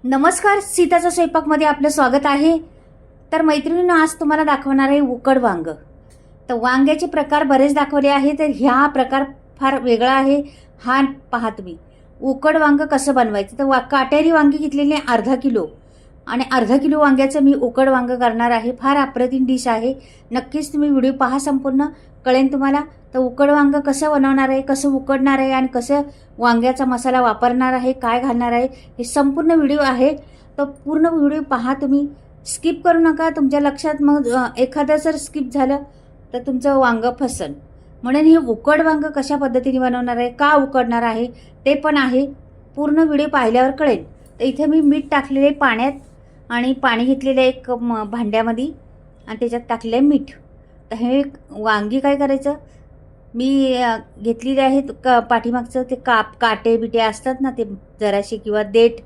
नमस्कार, सीताचा स्वयंपाकमध्ये आपलं स्वागत आहे. तर मैत्रिणींनो, आज तुम्हाला दाखवणार आहे उकड वांग. तर वांग्याचे प्रकार बरेच दाखवले आहे, तर ह्या प्रकार फार वेगळा आहे. हा पहा तुम्ही उकड वांग कसं बनवायचं. तर काटेरी वांगी घेतलेली अर्धा किलो आणि अर्धा किलो वांग्याचं मी उकड वांग करणार आहे. फार अप्रतिम डिश आहे. नक्कीच तुम्ही व्हिडिओ पहा, संपूर्ण कळेल तुम्हाला. तर उकड वांग कसं बनवणार आहे, कसं उकडणार आहे आणि कसं वांग्याचा मसाला वापरणार आहे, काय घालणार आहे, हे संपूर्ण व्हिडिओ आहे. तर पूर्ण व्हिडिओ पहा तुम्ही, स्किप करू नका. तुमच्या लक्षात मग एखादं जर स्किप झालं तर तुमचं वांग फसन. म्हणून हे उकड वांग कशा पद्धतीने बनवणार आहे, का उकडणार आहे, ते पण आहे. पूर्ण व्हिडिओ पाहिल्यावर कळेल. तर इथे मी मीठ टाकलेले पाण्यात आणि पाणी घेतलेलं एक भांड्यामध्ये आणि त्याच्यात टाकलेलं मीठ. तर हे वांगी काय करायचं, मी घेतलेले आहेत पाठीमागचं ते काटे बिटे असतात ना, ते जराशे, किंवा देठ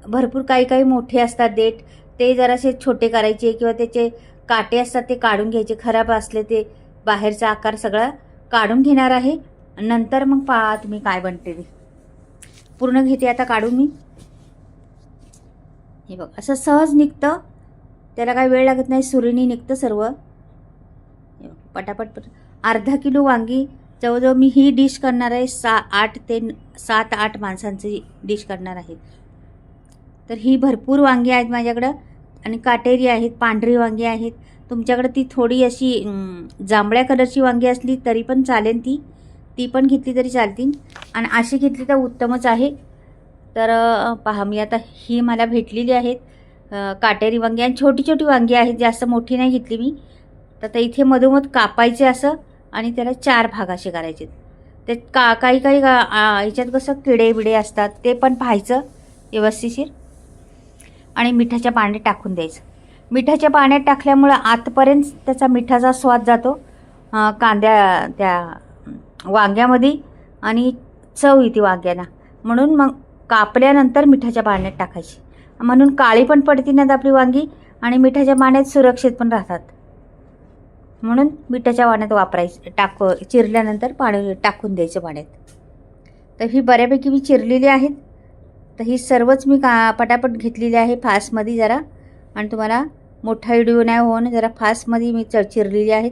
भरपूर काही काही मोठे असतात देठ, ते जरासे छोटे करायचे, किंवा त्याचे काटे असतात ते काढून घ्यायचे. खराब असले ते बाहेरचा आकार सगळा काढून घेणार आहे. नंतर मग पहा तुम्ही काय बनते ते. पूर्ण घेते आता काढून मी. हे बघ, असं सहज निघतं, त्याला काही वेळ लागत नाही, सुरीने निघतं सर्व. पटापट अर्धा किलो वांगी, जवळजवळ मी ही डिश करणार आहे. 7-8 माणसांची डिश करणार आहे. तर ही भरपूर वांगी आहेत माझ्याकडं आणि काटेरी आहेत, पांढरी वांगी आहेत. तुमच्याकडं ती थोडी अशी जांभळ्या कलरची वांगी असली तरी पण चालेल, ती पण घेतली तरी चालतील आणि अशी घेतली तर उत्तमच आहे. तर पहा, मी आता ही मला भेटलेली आहेत काटेरी वांगी, आणि छोटी छोटी वांगी आहेत, जास्त मोठी नाही घेतली मी. तर इथे मधोमध कापायचे असं आणि त्याला 4 भाग असे करायचे. ते काही काही ह्याच्यात कसं किडे बिडे असतात, ते पण पाहायचं व्यवस्थिशीर आणि मिठाच्या पाण्यात टाकून द्यायचं. मिठाच्या पाण्यात टाकल्यामुळं आतपर्यंत त्याचा मिठाचा स्वाद जातो त्या वांग्यामध्ये आणि चव येते वांग्याला. म्हणून मग कापल्यानंतर मिठाच्या पाण्यात टाकायची, म्हणून काळी पण पडती नाहीत आपली वांगी आणि मिठाच्या पाण्यात सुरक्षित पण राहतात. म्हणून मिठाच्या पाण्यात वापरायचं, चिरल्यानंतर पाणी टाकून द्यायचं पाण्यात. तर ही बऱ्यापैकी मी चिरलेली आहेत. तर ही सर्वच मी पटापट घेतलेली आहे फास्टमध्ये जरा, आणि तुम्हाला मोठा व्हिडिओ नाही होऊन जरा फास्टमध्ये मी चिरलेली आहेत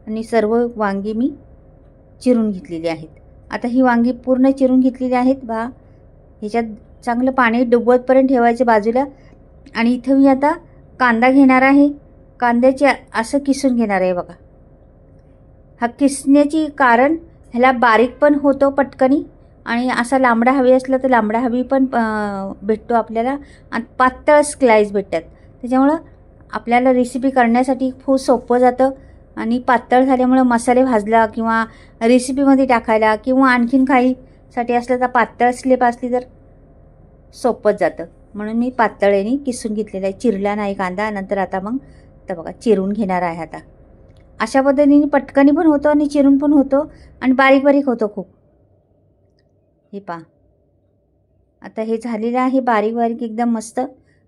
आणि सर्व वांगी मी चिरून घेतलेली आहेत. आता ही वांगी पूर्ण चिरून घेतलेली आहेत बा. ह्याच्यात चांगलं पाणी डुबवतपर्यंत ठेवायचं बाजूला. आणि इथं मी आता कांदा घेणार आहे. कांद्याचे असं किसून घेणार आहे बघा. हा किसण्याची कारण, ह्याला बारीक पण होतो पटकनी, आणि असा लांबडा हवी असला तर लांबडा हवी पण भेटतो आपल्याला, आणि पातळ स्लाईस भेटतात. त्याच्यामुळं आपल्याला रेसिपी करण्यासाठी खूप सोपं जातं. आणि पातळ झाल्यामुळं मसाले भाजला किंवा रेसिपीमध्ये टाकायला किंवा आणखीन काहीसाठी असलं तर पातळ स्लेप असली तर सोपंच जातं. म्हणून मी पातळेने किसून घेतलेला आहे, चिरला नाही कांदा. नंतर आता मग तर बघा चिरून घेणार आहे. आता अशा पद्धतीने पटकनी पण होतो आणि चिरून पण होतो आणि बारीक बारीक होतो खूप. हे पहा, आता हे झालेलं आहे बारीक बारीक एकदम मस्त.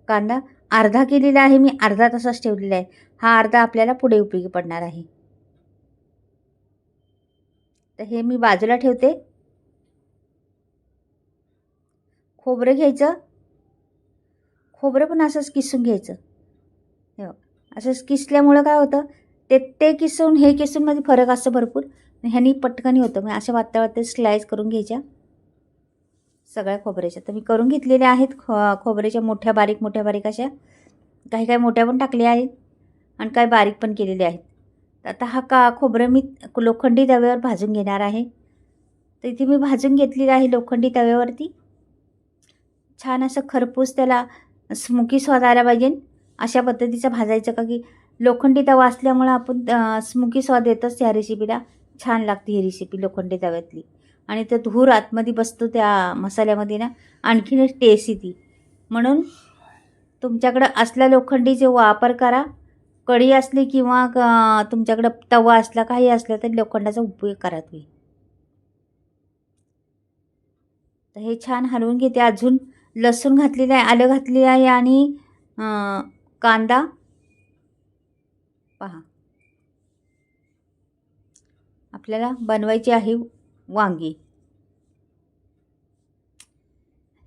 कांदा अर्धा केलेला आहे मी, अर्धा तसाच ठेवलेला आहे. हा अर्धा आपल्याला पुढे उपयोगी पडणार आहे. तर हे मी बाजूला ठेवते. खोबरं घ्यायचं, खोबरं पण असंच किसून घ्यायचं. हे असंच किसल्यामुळं काय होतं, ते किसून हे किसूनमध्ये फरक असतो भरपूर. ह्यानी पटकनी होतं. मी अशा वात्या स्लाईस करून घ्यायच्या सगळ्या खोबऱ्याच्या. तर मी करून घेतलेल्या आहेत खोबऱ्याच्या मोठ्या बारीक अशा. काही काही मोठ्या पण टाकल्या आहेत आणि काही बारीक पण केलेल्या आहेत. तर आता हा खोबरं मी लोखंडी तव्यावर भाजून घेणार आहे. तर इथे मी भाजून घेतलेलं आहे लोखंडी तव्यावरती. छान असं खरपूस त्याला स्मोकी स्वाद आला पाहिजे अशा पद्धतीचं भाजायचं, का की लोखंडी तवा असल्यामुळं आपण स्मोकी स्वाद येतोच त्या रेसिपीला. छान लागते ही रेसिपी लोखंडी तव्यातली, आणि ते धूर आतमध्ये बसतो त्या मसाल्यामध्ये ना, आणखीनच टेस्ट येते. म्हणून तुमच्याकडं असला लोखंडीचे वापर करा. कढी असली किंवा तुमच्याकडं तवा असला, काही असलं तर लोखंडाचा उपयोग करा तुम्ही. तर हे छान हलवून घेते. अजून लसूण घातलेलं आहे, आलं घातलेलं आहे आणि कांदा पहा. आपल्याला बनवायची आहे वांगी.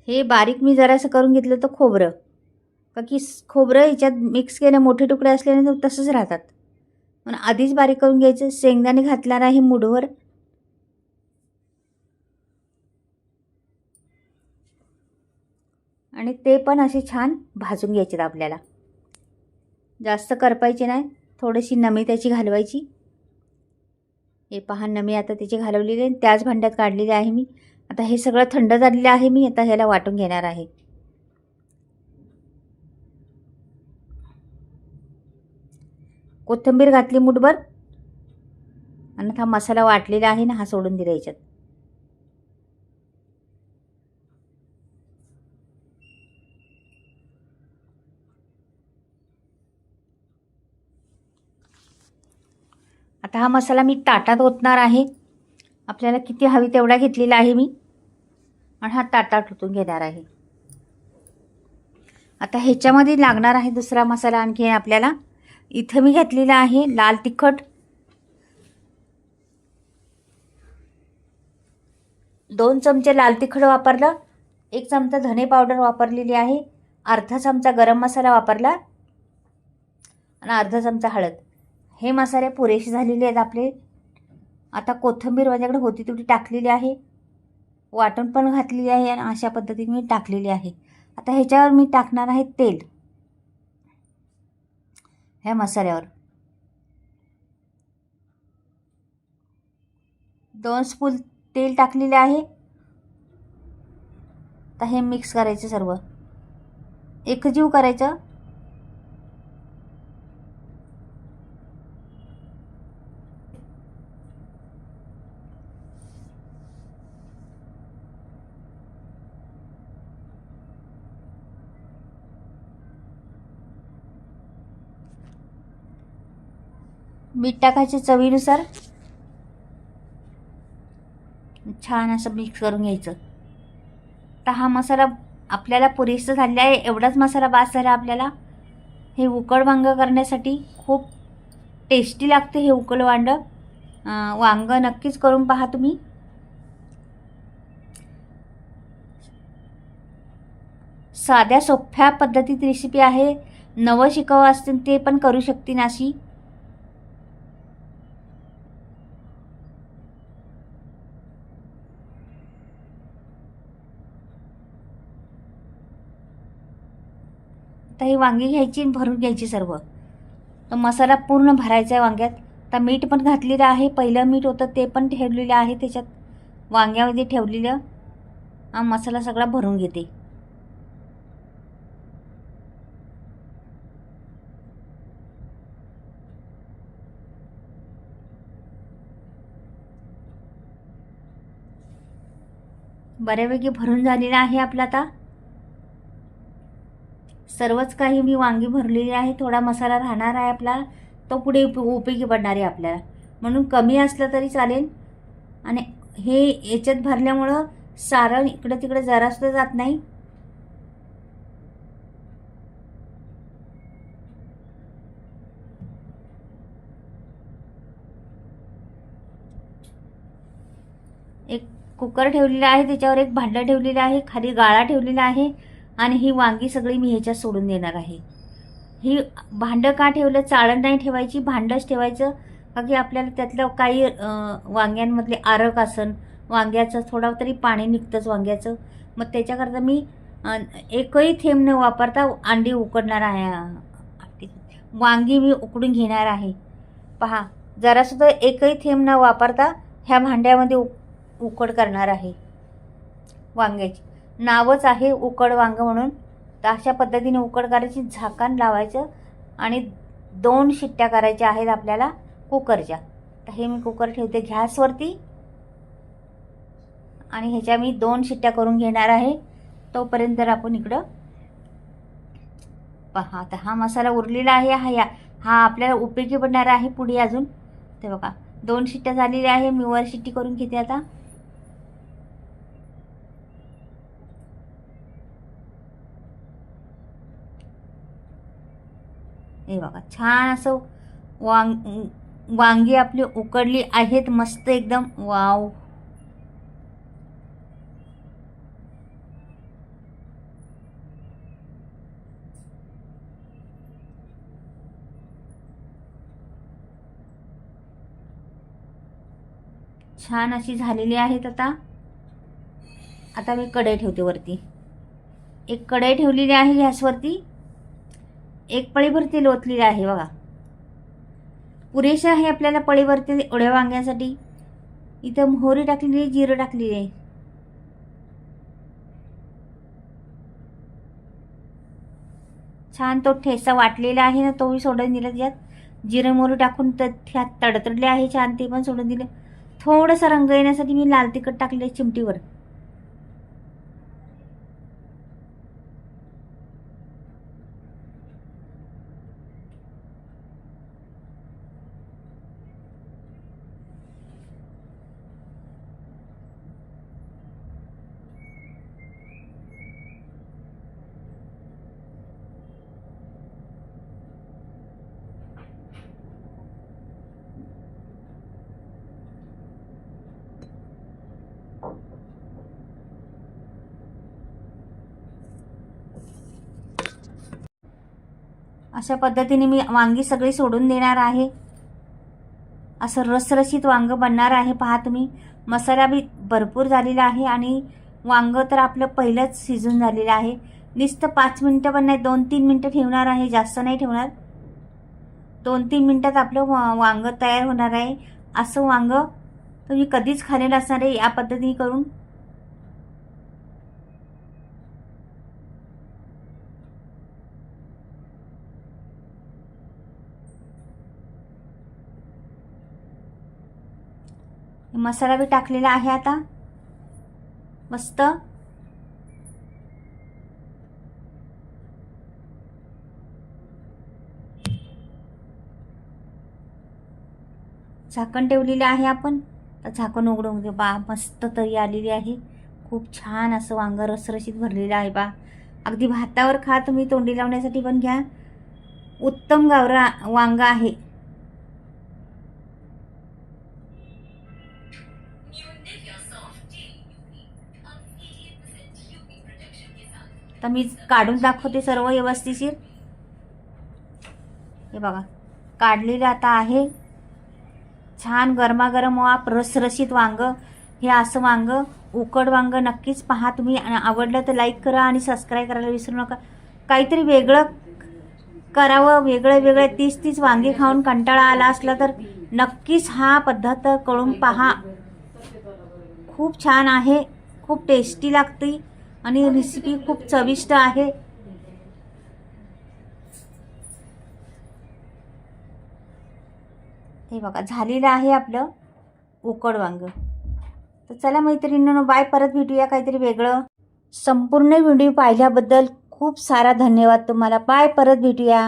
हे बारीक मी जरासं करून घेतलं तर खोबरं, का की खोबरं ह्याच्यात मिक्स केलं, मोठे तुकडे असल्याने तर तसंच राहतात, म्हणून आधीच बारीक करून घ्यायचं. शेंगदाणे घातणार आहे मूठभर, आणि ते पण असे छान भाजून घ्यायचे आपल्याला. जास्त करपायचे नाही, थोडीशी नमी त्याची घालवायची. हे पहा, नमी आता त्याची घालवलेली आहे, त्याच भांड्यात काढलेली आहे मी. आता हे सगळं थंड झालेलं आहे, मी आता ह्याला वाटून घेणार आहे. कोथिंबीर घातली मूठभर, आणि हा मसाला वाटलेला आहे ना, हा सोडून दिला याच्यात. आता हा मसाला मी ताटात ओतणार आहे. आपल्याला किती हवी तेवढा घेतलेला आहे मी, आणि हा ताटात ओतून घेणार आहे. आता ह्याच्यामध्ये लागणार आहे दुसरा मसाला आणखी आपल्याला. इथं मी घेतलेला आहे लाल तिखट, 2 चमचे लाल तिखट वापरलं, 1 चमचा धने पावडर वापरलेली आहे, अर्धा चमचा गरम मसाला वापरला, आणि अर्धा चमचा हळद. हे मसाले पुरेसे झालेले आहेत आपले. आता कोथिंबीर माझ्याकडे होती तेवढी टाकलेली आहे, वाटून पण घातलेली आहे, आणि अशा पद्धतीने मी टाकलेली आहे. आता ह्याच्यावर मी टाकणार आहे तेल. ह्या मसाल्यावर 2 स्पून तेल टाकलेले आहे. आता हे मिक्स करायचं, सर्व एकजीव करायचं. मीठ टाकायचे चवीनुसार. छान असं मिक्स करून घ्यायचं. तर हा मसाला आपल्याला पुरेसा झालेला आहे, एवढाच मसाला बास झाला आपल्याला. हे उकड वांग करण्यासाठी खूप टेस्टी लागते हे उकड वांग नक्कीच करून पहा तुम्ही. साध्या सोप्या पद्धतीत रेसिपी आहे, नवं शिकावं असतील ते पण करू शकतील अशी. तर ही वांगी घ्यायची आणि भरून घ्यायची सर्व. तर मसाला पूर्ण भरायचा आहे वांग्यात. तर मीठ पण घातलेलं आहे, पहिलं मीठ होतं ते पण ठेवलेलं आहे त्याच्यात, वांग्यामध्ये ठेवलेलं. हा मसाला सगळा भरून घेते. बऱ्यापैकी भरून झालेला आहे आपला. आता सर्वच काही मी वांगी भरलेली आहे, थोडा मसाला राहणार आहे आपला, तो पुढे उपयोगी पडणार आहे आपल्याला, म्हणून कमी असलं तरी चालेल. आणि हे याच्यात भरल्यामुळं सारण इकडं तिकडं जरासुद्धा जात नाही. एक कुकर ठेवलेला आहे, त्याच्यावर एक भांडं ठेवलेलं आहे, खाली गाळा ठेवलेला आहे, आणि ही वांगी सगळी मी ह्याच्यात सोडून देणार आहे. ही भांडं का ठेवलं, चाळण नाही ठेवायची, भांडंच ठेवायचं, का की आपल्याला त्यातलं काही वांग्यांमधले आरक असन, वांग्याचं थोडं तरी पाणी निघतंच वांग्याचं, मग त्याच्याकरता मी एकही थेंब न वापरता अंडी उकडणार आहे. वांगी मी उकडून घेणार आहे. पहा, जरासुद्धा एकही थेंब न वापरता ह्या भांड्यामध्ये उकड करणार आहे वांग्याची. नावच आहे उकड वांग म्हणून. तर अशा पद्धतीने उकड करायची, झाकण लावायचं, आणि 2 शिट्ट्या करायच्या आहेत आपल्याला कुकरच्या. तर हे मी कुकर ठेवते गॅसवरती, आणि ह्याच्या मी 2 शिट्ट्या करून घेणार आहे. तोपर्यंत आपण इकडं पहा, आता हा मसाला उरलेला आहे, हा आपल्याला उपयोगी पडणार आहे पुढे अजून. ते बघा 2 शिट्ट्या झालेल्या आहे, मी वर शिट्टी करून घेते आता. हे बघा, छान असं वांगी आपली उकडली आहेत, मस्त एकदम. वाव, छान अशी झालेली आहेत. आता मी कढई ठेवते वरती. एक कढई ठेवलेली आहे गॅसवरती. एक पळीभर तेल ओतलेले आहे बघा. पुरेसे आहे आपल्याला पळीभर तेल एवढ्या वांग्यासाठी. इथं मोहरी टाकलेली आहे, जिरं टाकलेली आहे. छान तो ठेचा वाटलेला आहे ना, तोही सोडून दिला. त्यात जिरं मोहरी टाकून त्यात तडतडले आहे छान, ते पण सोडून दिलं. थोडंसं रंग येण्यासाठी मी लाल तिखट टाकले चिमटीवर. अशा पद्धतीने मी वांगी सगळी सोडून देणार आहे. असं रसरशीत वांग बनणार आहे. पहा तुम्ही, मसाला बी भरपूर झालेला आहे आणि वांग तर आपलं पहिलंच शिजून झालेलं आहे. नुसतं 5 मिनटं पण नाही, 2-3 मिनटं ठेवणार आहे, जास्त नाही ठेवणार. 2-3 मिनटात आपलं वांग तयार होणार आहे. असं वांग तुम्ही कधीच खाल्लेलं असणार आहे या पद्धतीने करून. मसाला बी टाकलेला आहे. आता मस्त झाकण ठेवलेलं आहे आपण. तर झाकण उघडून दे बा. मस्त तरी आलेली आहे. खूप छान असं वांग रसरशीत भरलेलं आहे बा. अगदी भातावर खा तुम्ही, तोंडी लावण्यासाठी पण घ्या. उत्तम गावरा वांग आहे. तर मी काढून दाखवते सर्व व्यवस्थितशीर. हे बघा, काढलेलं आता आहे. छान गरमागरम वाप रसरशीत वांग. हे असं वांग, उकड वांग नक्कीच पहा तुम्ही. आवडलं तर लाईक करा आणि सबस्क्राईब करायला विसरू नका. काहीतरी वेगळं करावं, वेगळे 30 वांगे खाऊन कंटाळा आला असला तर नक्कीच हा पद्धत करून पहा. खूप छान आहे, खूप टेस्टी लागते आणि रेसिपी खूप चविष्ट आहे. हे बघा, झालेलं आहे आपलं उकड वांग. तर चला मैत्रिणींनो, बाय. परत भेटूया काहीतरी वेगळं. संपूर्ण व्हिडिओ पाहिल्याबद्दल खूप सारा धन्यवाद तुम्हाला. बाय, परत भेटूया.